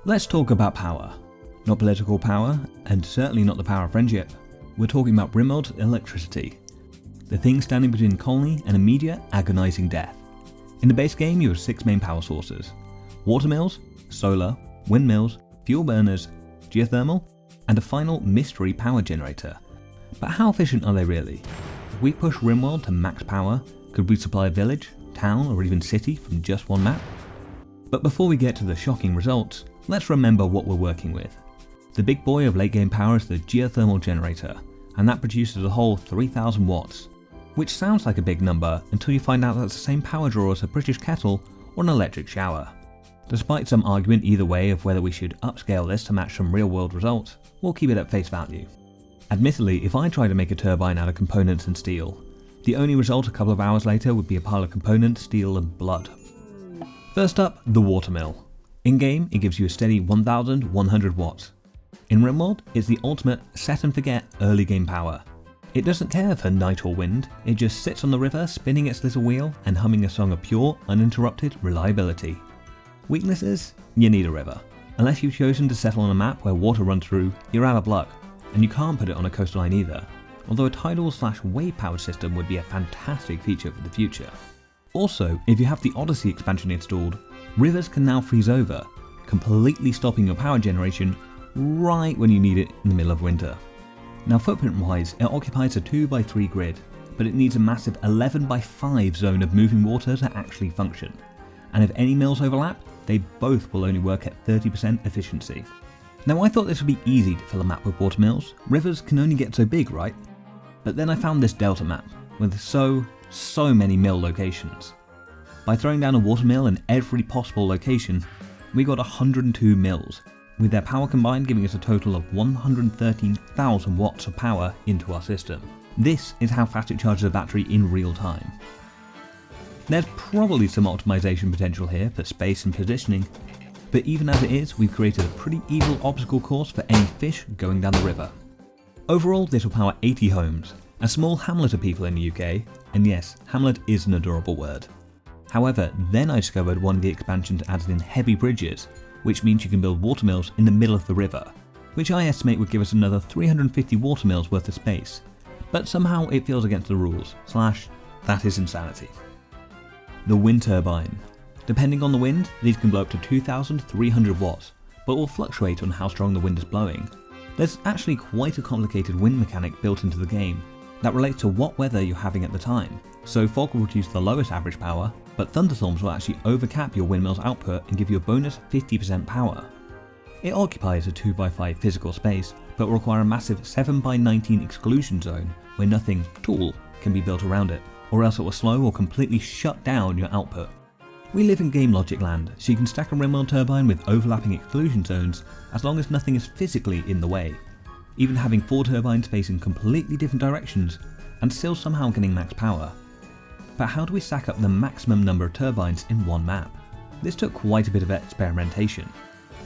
Let's talk about power. Not political power, and certainly not the power of friendship. We're talking about RimWorld's electricity. The thing standing between colony and immediate agonizing death. In the base game, you have 6 main power sources: Watermills, solar, windmills, fuel burners, geothermal, and a final mystery power generator. But how efficient are they really? If we push RimWorld to max power, could we supply a village, town, or even city from just one map? But before we get to the shocking results, let's remember what we're working with. The big boy of late game power is the Geothermal Generator, and that produces a whole 3000 watts, which sounds like a big number until you find out that's the same power draw as a British kettle or an electric shower. Despite some argument either way of whether we should upscale this to match some real world results, we'll keep it at face value. Admittedly, if I try to make a turbine out of components and steel, the only result a couple of hours later would be a pile of components, steel and blood. First up, the Watermill. In game, it gives you a steady 1100 watts. In RimWorld, it's the ultimate set and forget early game power. It doesn't care for night or wind, it just sits on the river spinning its little wheel and humming a song of pure, uninterrupted reliability. Weaknesses? You need a river. Unless you've chosen to settle on a map where water runs through, you're out of luck, and you can't put it on a coastline either, although a tidal/wave powered system would be a fantastic feature for the future. Also, if you have the Odyssey expansion installed, rivers can now freeze over, completely stopping your power generation right when you need it in the middle of winter. Now footprint wise, it occupies a 2x3 grid, but it needs a massive 11x5 zone of moving water to actually function. And if any mills overlap, they both will only work at 30% efficiency. Now I thought this would be easy to fill a map with watermills, rivers can only get so big, right? But then I found this delta map, with so many mill locations. By throwing down a watermill in every possible location, we got 102 mills, with their power combined giving us a total of 113,000 watts of power into our system. This is how fast it charges a battery in real time. There's probably some optimization potential here for space and positioning, but even as it is, we've created a pretty evil obstacle course for any fish going down the river. Overall, this will power 80 homes, a small hamlet of people in the UK, and yes, hamlet is an adorable word. However, then I discovered one of the expansions adds in heavy bridges, which means you can build watermills in the middle of the river, which I estimate would give us another 350 watermills worth of space, but somehow it feels against the rules, / that is insanity. The wind turbine. Depending on the wind, these can blow up to 2300 watts, but will fluctuate on how strong the wind is blowing. There's actually quite a complicated wind mechanic built into the game that relates to what weather you're having at the time. So fog will produce the lowest average power, but thunderstorms will actually overcap your windmill's output and give you a bonus 50% power. It occupies a 2x5 physical space, but will require a massive 7x19 exclusion zone where nothing tall can be built around it, or else it will slow or completely shut down your output. We live in game logic land, so you can stack a RimWorld turbine with overlapping exclusion zones as long as nothing is physically in the way, even having 4 turbines facing completely different directions and still somehow getting max power. But how do we stack up the maximum number of turbines in one map? This took quite a bit of experimentation,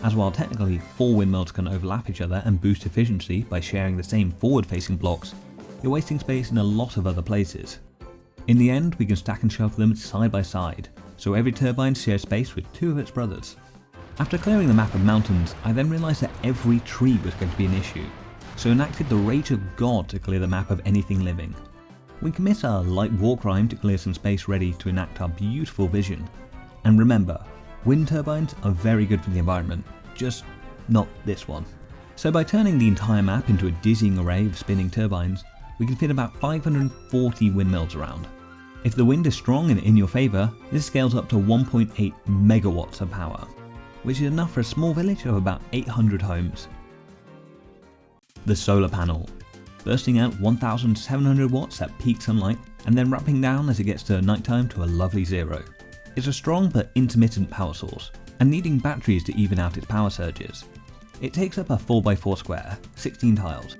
as while technically 4 windmills can overlap each other and boost efficiency by sharing the same forward-facing blocks, you're wasting space in a lot of other places. In the end, we can stack and shelf them side by side, so every turbine shares space with 2 of its brothers. After clearing the map of mountains, I then realised that every tree was going to be an issue, so enacted the rage of God to clear the map of anything living. We commit a light war crime to clear some space ready to enact our beautiful vision. And remember, wind turbines are very good for the environment, just not this one. So by turning the entire map into a dizzying array of spinning turbines, we can fit about 540 windmills around. If the wind is strong and in your favour, this scales up to 1.8 megawatts of power, which is enough for a small village of about 800 homes. The solar panel, bursting out 1700 watts at peak sunlight and then ramping down as it gets to nighttime to a lovely 0. It's a strong but intermittent power source, and needing batteries to even out its power surges. It takes up a 4x4 square, 16 tiles.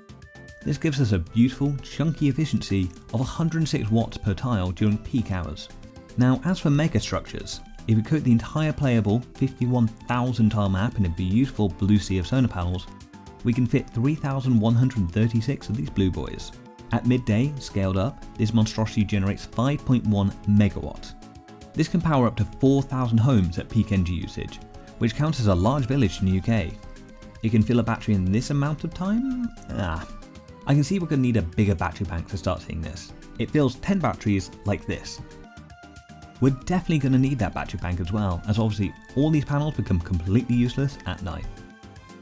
This gives us a beautiful, chunky efficiency of 106 watts per tile during peak hours. Now as for mega structures, if we coat the entire playable 51,000 tile map in a beautiful blue sea of solar panels, we can fit 3,136 of these blue boys. At midday, scaled up, this monstrosity generates 5.1 megawatts. This can power up to 4,000 homes at peak energy usage, which counts as a large village in the UK. You can fill a battery in this amount of time? I can see we're going to need a bigger battery bank to start seeing this. It fills 10 batteries like this. We're definitely going to need that battery bank as well, as obviously all these panels become completely useless at night.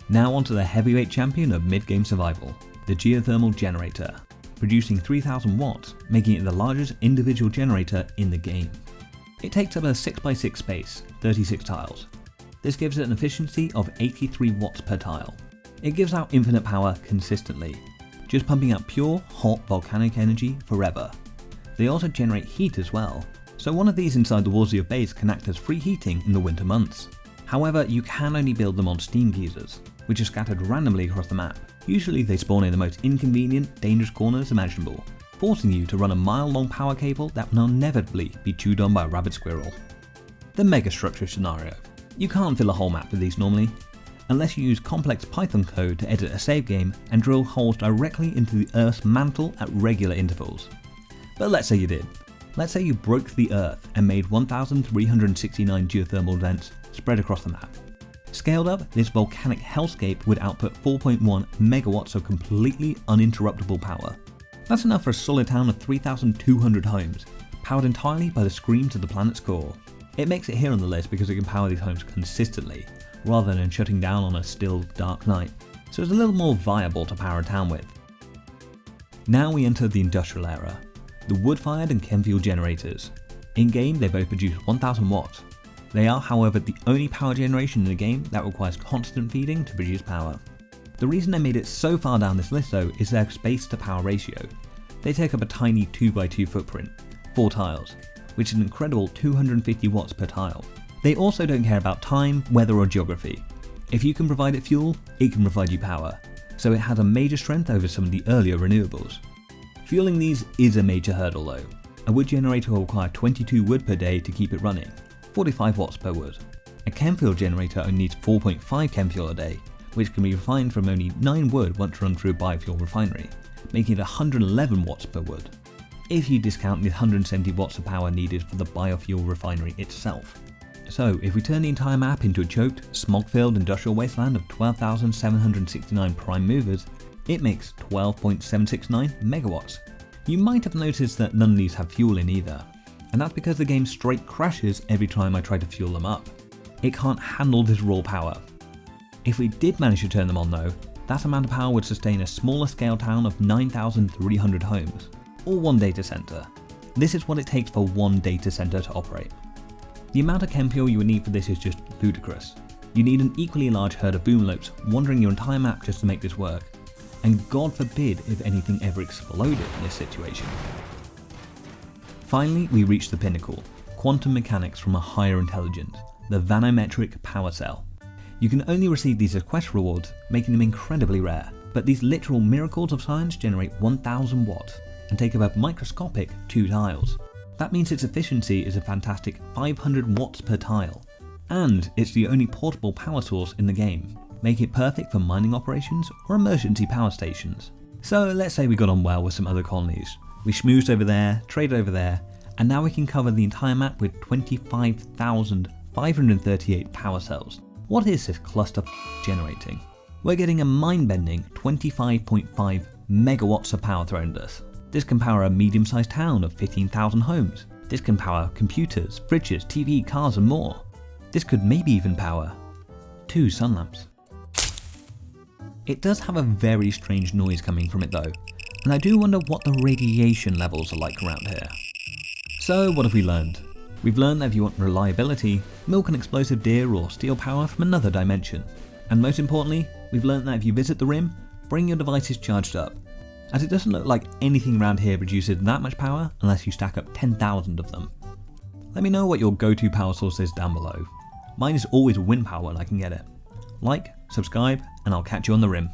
Now onto the heavyweight champion of mid-game survival, the Geothermal Generator, producing 3000 watts, making it the largest individual generator in the game. It takes up a 6x6 space, 36 tiles. This gives it an efficiency of 83 watts per tile. It gives out infinite power consistently, just pumping out pure, hot volcanic energy forever. They also generate heat as well, so one of these inside the walls of your base can act as free heating in the winter months. However, you can only build them on steam geysers, which are scattered randomly across the map. Usually they spawn in the most inconvenient, dangerous corners imaginable, forcing you to run a mile-long power cable that will inevitably be chewed on by a rabid squirrel. The megastructure scenario. You can't fill a whole map with these normally, unless you use complex Python code to edit a save game and drill holes directly into the Earth's mantle at regular intervals. But let's say you did. Let's say you broke the Earth and made 1,369 geothermal vents spread across the map. Scaled up, this volcanic hellscape would output 4.1 megawatts of completely uninterruptible power. That's enough for a solid town of 3,200 homes, powered entirely by the screams of the planet's core. It makes it here on the list because it can power these homes consistently, rather than shutting down on a still, dark night, so it's a little more viable to power a town with. Now we enter the industrial era, the wood-fired and chem-fuel generators. In-game they both produce 1000 watts. They are, however, the only power generation in the game that requires constant feeding to produce power. The reason they made it so far down this list though is their space to power ratio. They take up a tiny 2x2 footprint, 4 tiles, which is an incredible 250 watts per tile. They also don't care about time, weather or geography. If you can provide it fuel, it can provide you power, so it has a major strength over some of the earlier renewables. Fueling these is a major hurdle though. A wood generator will require 22 wood per day to keep it running, 45 watts per wood. A chem fuel generator only needs 4.5 chem fuel a day, which can be refined from only 9 wood once run through a biofuel refinery, making it 111 watts per wood, if you discount the 170 watts of power needed for the biofuel refinery itself. So if we turn the entire map into a choked, smog-filled industrial wasteland of 12,769 prime movers, it makes 12.769 megawatts. You might have noticed that none of these have fuel in either, and that's because the game straight crashes every time I try to fuel them up. It can't handle this raw power. If we did manage to turn them on though, that amount of power would sustain a smaller scale town of 9,300 homes, or one data center. This is what it takes for one data center to operate. The amount of chem fuel you would need for this is just ludicrous. You need an equally large herd of boom loops wandering your entire map just to make this work, and God forbid if anything ever exploded in this situation. Finally, we reach the pinnacle, quantum mechanics from a higher intelligence, the Vanometric power cell. You can only receive these as quest rewards, making them incredibly rare, but these literal miracles of science generate 1000 watts and take up a microscopic 2 tiles. That means its efficiency is a fantastic 500 watts per tile, and it's the only portable power source in the game, making it perfect for mining operations or emergency power stations. So let's say we got on well with some other colonies. We schmoozed over there, traded over there, and now we can cover the entire map with 25,538 power cells. What is this cluster generating? We're getting a mind-bending 25.5 megawatts of power thrown at us. This can power a medium-sized town of 15,000 homes. This can power computers, fridges, TV, cars and more. This could maybe even power 2 sun lamps. It does have a very strange noise coming from it though, and I do wonder what the radiation levels are like around here. So what have we learned? We've learned that if you want reliability, milk an explosive deer or steal power from another dimension. And most importantly, we've learned that if you visit the Rim, bring your devices charged up, as it doesn't look like anything around here produces that much power unless you stack up 10,000 of them. Let me know what your go-to power source is down below. Mine is always wind power when I can get it. Like, subscribe, and I'll catch you on the Rim.